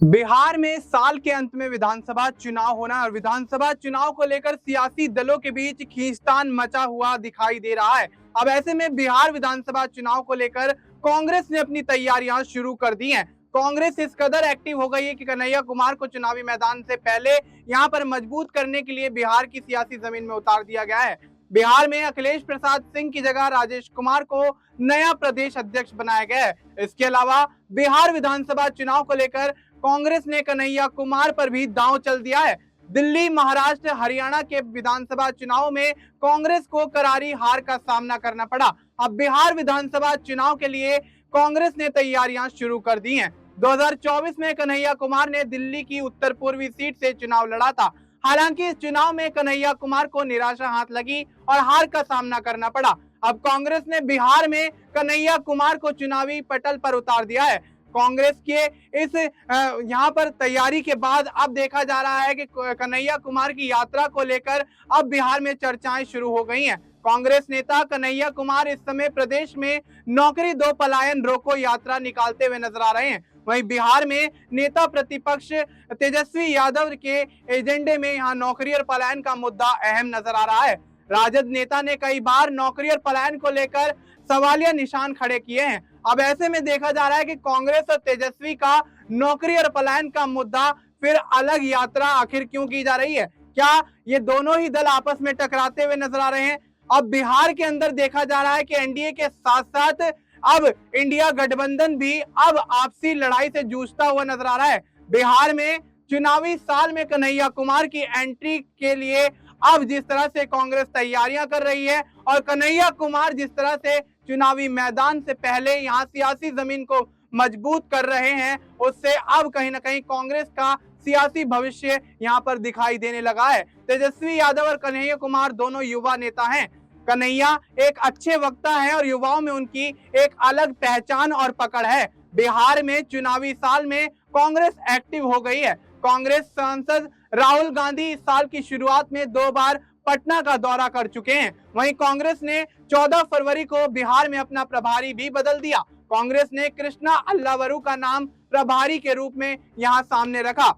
बिहार में साल के अंत में विधानसभा चुनाव होना और विधानसभा चुनाव को लेकर सियासी दलों के बीच खींचतान मचा हुआ दिखाई दे रहा है। अब ऐसे में बिहार विधानसभा चुनाव को लेकर कांग्रेस ने अपनी तैयारियां शुरू कर दी हैं। कांग्रेस इस कदर एक्टिव हो गई है कि कन्हैया कुमार को चुनावी मैदान से पहले यहां पर मजबूत करने के लिए बिहार की सियासी जमीन में उतार दिया गया है। बिहार में अखिलेश प्रसाद सिंह की जगह राजेश कुमार को नया प्रदेश अध्यक्ष बनाया गया है। इसके अलावा बिहार विधानसभा चुनाव को लेकर कांग्रेस ने कन्हैया कुमार पर भी दांव चल दिया है। दिल्ली, महाराष्ट्र, हरियाणा के विधानसभा चुनाव में कांग्रेस को करारी हार का सामना करना पड़ा। अब बिहार विधानसभा चुनाव के लिए कांग्रेस ने तैयारियां शुरू कर दी हैं। 2024 में कन्हैया कुमार ने दिल्ली की उत्तर पूर्वी सीट से चुनाव लड़ा था। हालांकि इस चुनाव में कन्हैया कुमार को निराशा हाथ लगी और हार का सामना करना पड़ा। अब कांग्रेस ने बिहार में कन्हैया कुमार को चुनावी पटल पर उतार दिया है। कांग्रेस के इस यहाँ पर तैयारी के बाद अब देखा जा रहा है कि कन्हैया कुमार की यात्रा को लेकर अब बिहार में चर्चाएं शुरू हो गई हैं। कांग्रेस नेता कन्हैया कुमार इस समय प्रदेश में नौकरी दो पलायन रोको यात्रा निकालते हुए नजर आ रहे हैं। वहीं बिहार में नेता प्रतिपक्ष तेजस्वी यादव के एजेंडे में यहाँ नौकरी और पलायन का मुद्दा अहम नजर आ रहा है। राजद नेता ने कई बार नौकरी और पलायन को लेकर सवालिया निशान खड़े किए हैं। अब ऐसे में देखा जा रहा है कि कांग्रेस और तेजस्वी का नौकरी और पलायन का मुद्दा फिर अलग यात्रा आखिर क्यों की जा रही है? क्या ये दोनों ही दल आपस में टकराते हुए नजर आ रहे हैं? अब बिहार के अंदर देखा जा रहा है कि एनडीए के साथ साथ अब इंडिया गठबंधन भी अब आपसी लड़ाई से जूझता हुआ नजर आ रहा है। बिहार में चुनावी साल में कन्हैया कुमार की एंट्री के लिए अब जिस तरह से कांग्रेस तैयारियां कर रही है और कन्हैया कुमार जिस तरह से चुनावी मैदान से पहले यहां सियासी जमीन को मजबूत कर रहे हैं, उससे अब कहीं ना कहीं कांग्रेस का सियासी भविष्य यहां पर दिखाई देने लगा है। तेजस्वी यादव और कन्हैया कुमार दोनों युवा नेता हैं। कन्हैया एक अच्छे वक्ता है और युवाओं में उनकी एक अलग पहचान और पकड़ है। बिहार में चुनावी साल में कांग्रेस एक्टिव हो गई है। कांग्रेस सांसद राहुल गांधी इस साल की शुरुआत में 2 बार पटना का दौरा कर चुके हैं। वहीं कांग्रेस ने 14 फरवरी को बिहार में अपना प्रभारी भी बदल दिया। कांग्रेस ने कृष्णा अल्लावरू का नाम प्रभारी के रूप में यहां सामने रखा।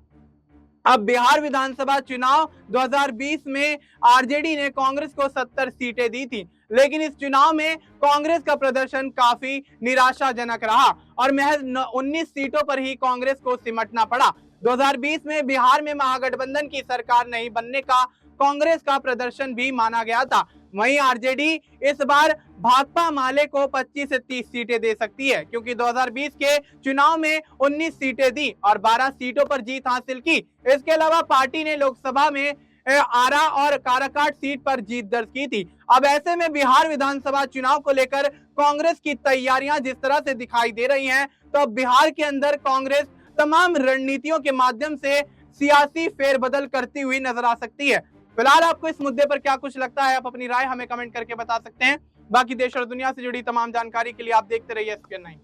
अब बिहार विधानसभा चुनाव 2020 में आरजेडी ने कांग्रेस को 70 सीटें दी थी, लेकिन इस चुनाव में कांग्रेस का प्रदर्शन काफी निराशाजनक रहा और महज 19 सीटों पर ही कांग्रेस को सिमटना पड़ा। 2020 में बिहार में महागठबंधन की सरकार नहीं बनने का कांग्रेस का प्रदर्शन भी माना गया था। वहीं आरजेडी इस बार भाकपा माले को 25 से 30 सीटें दे सकती है, क्योंकि 2020 के चुनाव में 19 सीटें दी और 12 सीटों पर जीत हासिल की। इसके अलावा पार्टी ने लोकसभा में आरा और काराकाट सीट पर जीत दर्ज की थी। अब ऐसे में बिहार विधानसभा चुनाव को लेकर कांग्रेस की तैयारियां जिस तरह से दिखाई दे रही हैं, तो बिहार के अंदर कांग्रेस तमाम रणनीतियों के माध्यम से सियासी फेरबदल करती हुई नजर आ सकती है। फिलहाल आपको इस मुद्दे पर क्या कुछ लगता है? आप अपनी राय हमें कमेंट करके बता सकते हैं। बाकी देश और दुनिया से जुड़ी तमाम जानकारी के लिए आप देखते रहिए SK9।